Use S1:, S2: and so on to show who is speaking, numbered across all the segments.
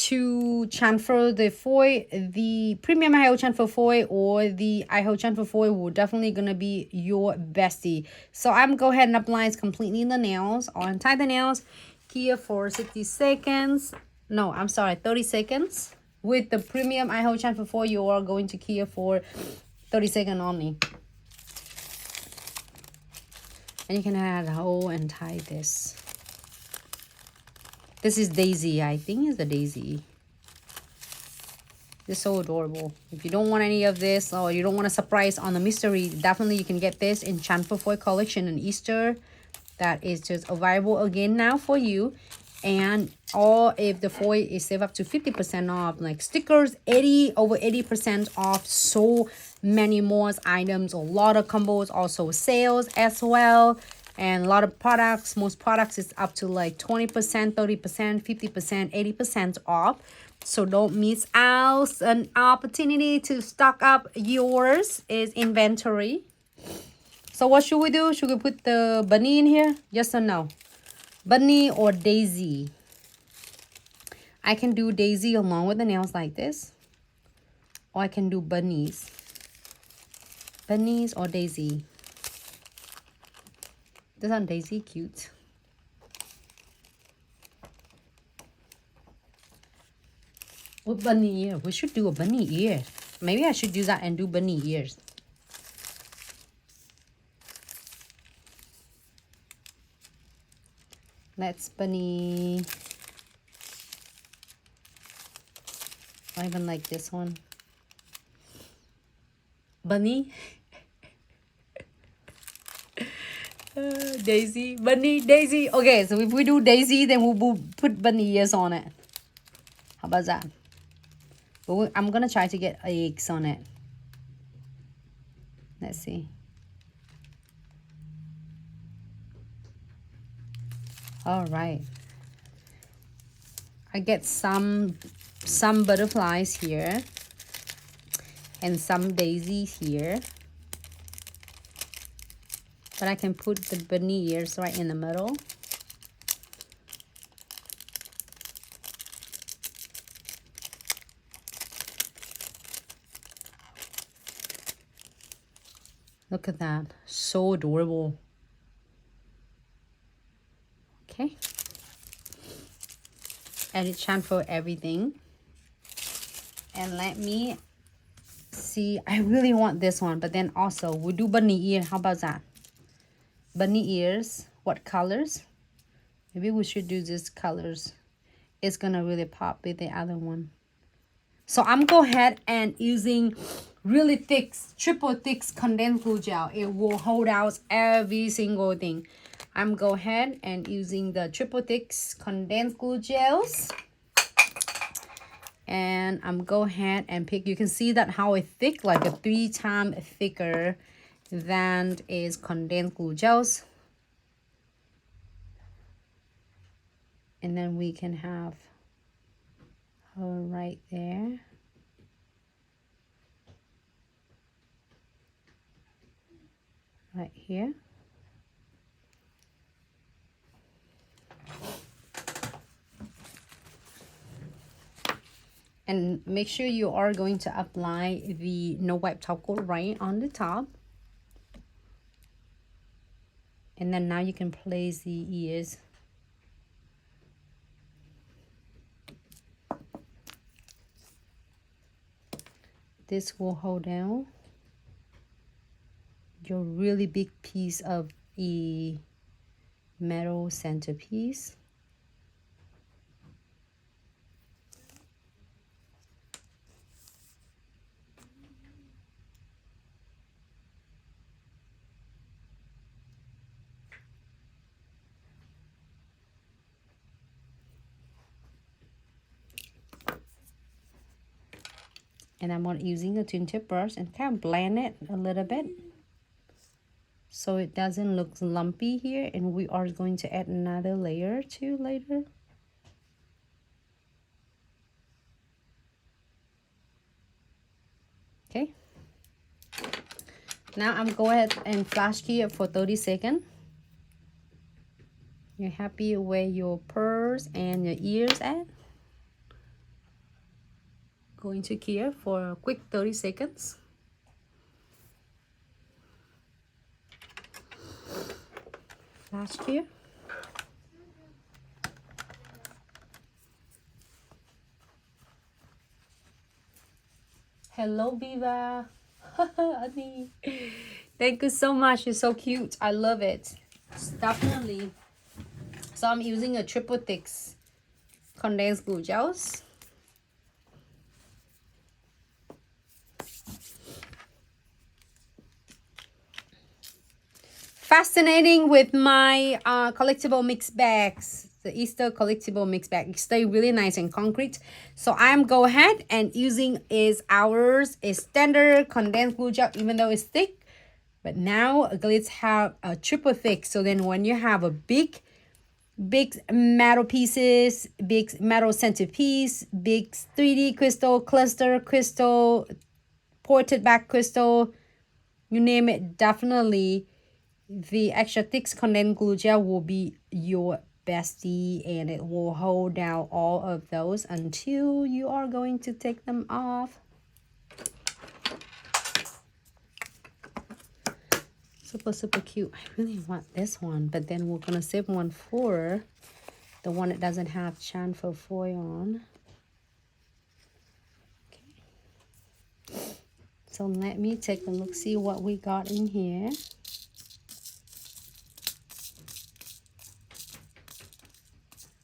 S1: to transfer the foil, the premium high hold transfer foil or the high hold transfer foil will definitely gonna be your bestie. So I'm go ahead and apply completely the nails or untie the nails here for 60 seconds. No, I'm sorry, 30 seconds. With the premium high hold transfer foil, you are going to here for 30 seconds only. And you can add a hole and tie this. This is Daisy. I think it's the Daisy. It's so adorable. If you don't want any of this or you don't want a surprise on the mystery, definitely you can get this in Transfer Foil collection in Easter. That is just available again now for you. And or if the foil is save up to 50% off, like stickers, over 80% off. So many more items, a lot of combos, also sales as well. And a lot of products, most products is up to like 20%, 30%, 50%, 80% off. So don't miss out an opportunity to stock up yours is inventory. So what should we do? Should we put the bunny in here? Yes or no? Bunny or Daisy? I can do Daisy along with the nails like this. Or I can do bunnies. Bunnies or Daisy? Isn't Daisy cute? What bunny ear? We should do a bunny ear. Maybe I should do that and do bunny ears. Let's bunny. I even like this one. Bunny. Daisy, bunny, Daisy. Okay, so if we do Daisy, then we'll put bunny ears on it. How about that? But I'm gonna try to get eggs on it. Let's see. All right. I get some butterflies here and some daisies here. But I can put the bunny ears right in the middle. Look at that. So adorable. Okay. Edit transfer everything. And let me see. I really want this one. But then also, we'll do bunny ear. How about that? Bunny ears. What colors? Maybe we should do these colors. It's gonna really pop with the other one. So I'm go ahead and using really thick, triple thick condensed glue gel. It will hold out every single thing. I'm go ahead and using the triple thick condensed glue gels. And I'm go ahead and pick. You can see that how it's thick, like a 3 times thicker than is condensed glue gels. And then we can have her right there. Right here. And make sure you are going to apply the no wipe top coat right on the top. And then now you can place the ears. This will hold down your really big piece of the metal centerpiece. And I'm using a twin tip brush and kind of blend it a little bit so it doesn't look lumpy here. And we are going to add another layer too later. Okay. Now I'm going ahead and flash key it for 30 seconds. You're happy where your pearls and your ears at? Going to cure for a quick 30 seconds. Flash cure. Hello, Viva. Honey. Thank you so much. It's so cute. I love it. It's definitely. So I'm using a triple thick condensed glue gels. Fascinating with my collectible mix bags, the Easter collectible mix bag. It stay really nice and concrete. So I'm go ahead and using is ours is standard condensed glue gel, even though it's thick. But now Glitz have a triple thick. So then when you have a big metal pieces, big metal centerpiece, big 3D crystal, cluster crystal, ported back crystal, you name it, definitely the extra thick condensed glue gel will be your bestie, and it will hold down all of those until you are going to take them off. Super cute. I really want this one, but then we're gonna save one for the one that doesn't have chamfer foil on. Okay. So let me take a look, see what we got in here.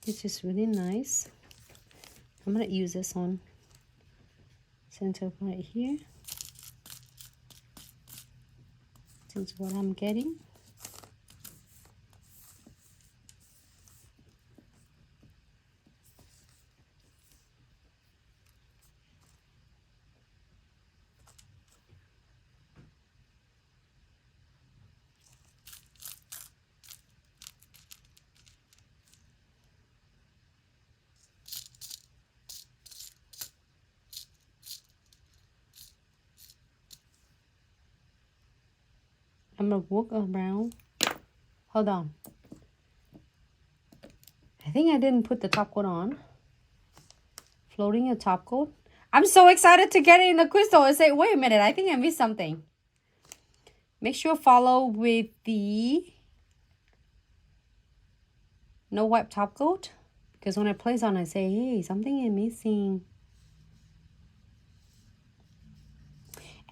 S1: It's just really nice. I'm gonna use this one. Center right here. This is what I'm getting. I'm gonna walk around. Hold on. I think I didn't put the top coat on. Floating a top coat. I'm so excited to get it in the crystal. I say, wait a minute, I think I missed something. Make sure follow with the no wipe top coat. Because when I place on, I say, hey, something is missing.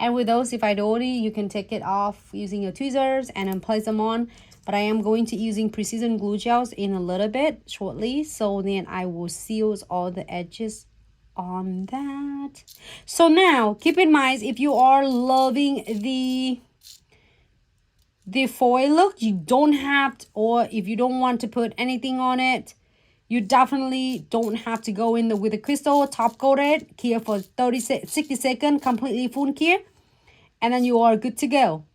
S1: And with those, if I don't, you can take it off using your tweezers and then place them on. But I am going to using precision glue gels in a little bit shortly. So then I will seal all the edges on that. So now, keep in mind, if you are loving the foil look, you don't have to, or if you don't want to put anything on it, you definitely don't have to go in with the crystal, top coat it, cure for 60 seconds, completely full cure, and then you are good to go.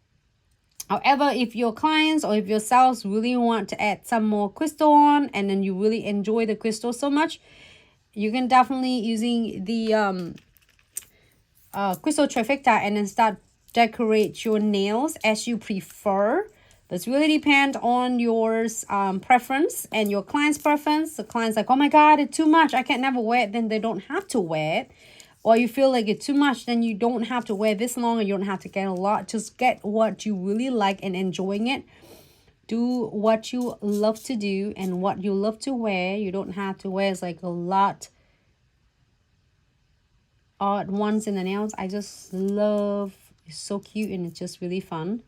S1: However, if your clients or if your sales really want to add some more crystal on, and then you really enjoy the crystal so much, you can definitely using the crystal trifecta and then start decorate your nails as you prefer. This really depends on your preference and your client's preference. The client's like, oh my God, it's too much, I can't never wear it. Then they don't have to wear it. Or you feel like it's too much, then you don't have to wear this long, and you don't have to get a lot. Just get what you really like and enjoying it. Do what you love to do and what you love to wear. You don't have to wear like a lot all at once in the nails. I just love, it's so cute and it's just really fun.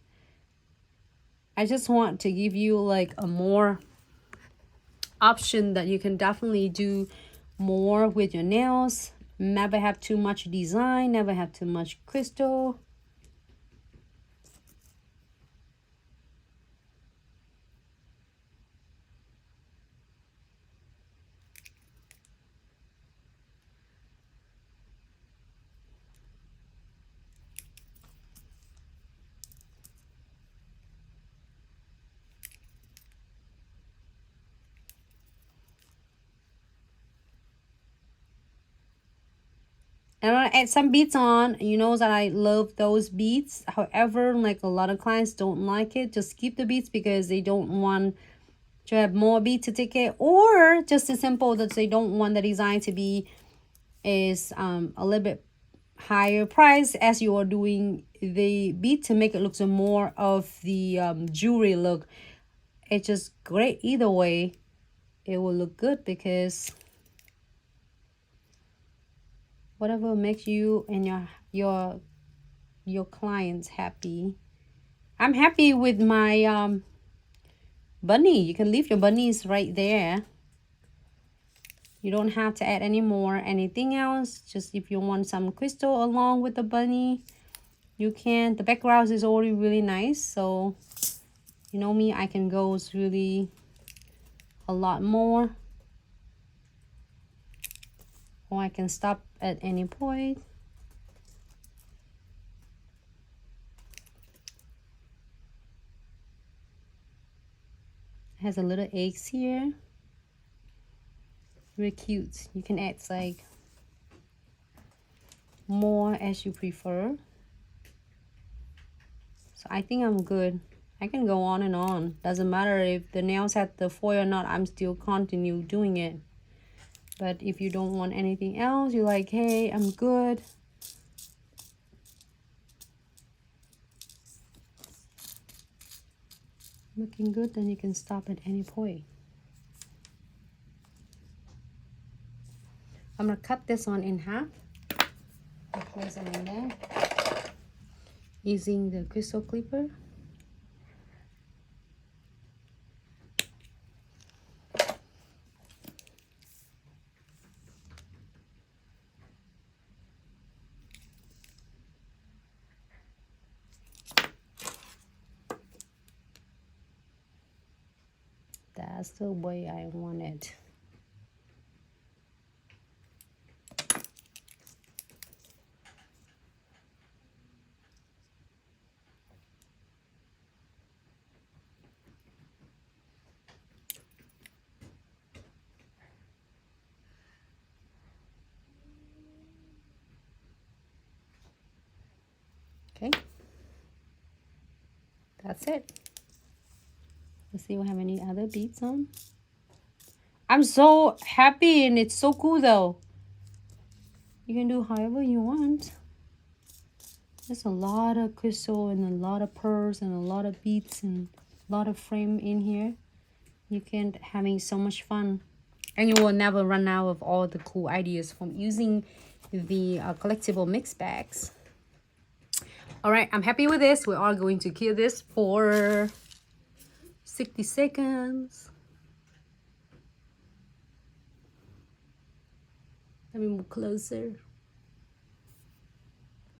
S1: I just want to give you like a more option that you can definitely do more with your nails. Never have too much design, never have too much crystal. I'm gonna add some beads on. You know that I love those beads. However, like a lot of clients don't like it. Just keep the beads because they don't want to have more beads to take it, or just as simple that they don't want the design to be is a little bit higher price as you are doing the bead to make it look some more of the jewelry look. It's just great either way. It will look good because whatever makes you and your clients happy. I'm happy with my bunny. You can leave your bunnies right there. You don't have to add any more anything else. Just if you want some crystal along with the bunny, you can. The background is already really nice, so you know me, I can go really a lot more, or I can stop at any point. It has a little eggs here. Really cute. You can add like more as you prefer. So I think I'm good. I can go on and on. Doesn't matter if the nails have the foil or not, I'm still continue doing it. But if you don't want anything else, you're like, hey, I'm good. Looking good, then you can stop at any point. I'm gonna cut this one in half. Place them in there using the crystal clipper. That's the way I want it. Okay, that's it. Let's see if we have any other beads on. I'm so happy and it's so cool though. You can do however you want. There's a lot of crystal and a lot of pearls and a lot of beads and a lot of frame in here. You can having so much fun. And you will never run out of all the cool ideas from using the collectible mix bags. All right, I'm happy with this. We are going to cure this for 60 seconds. Let me move closer.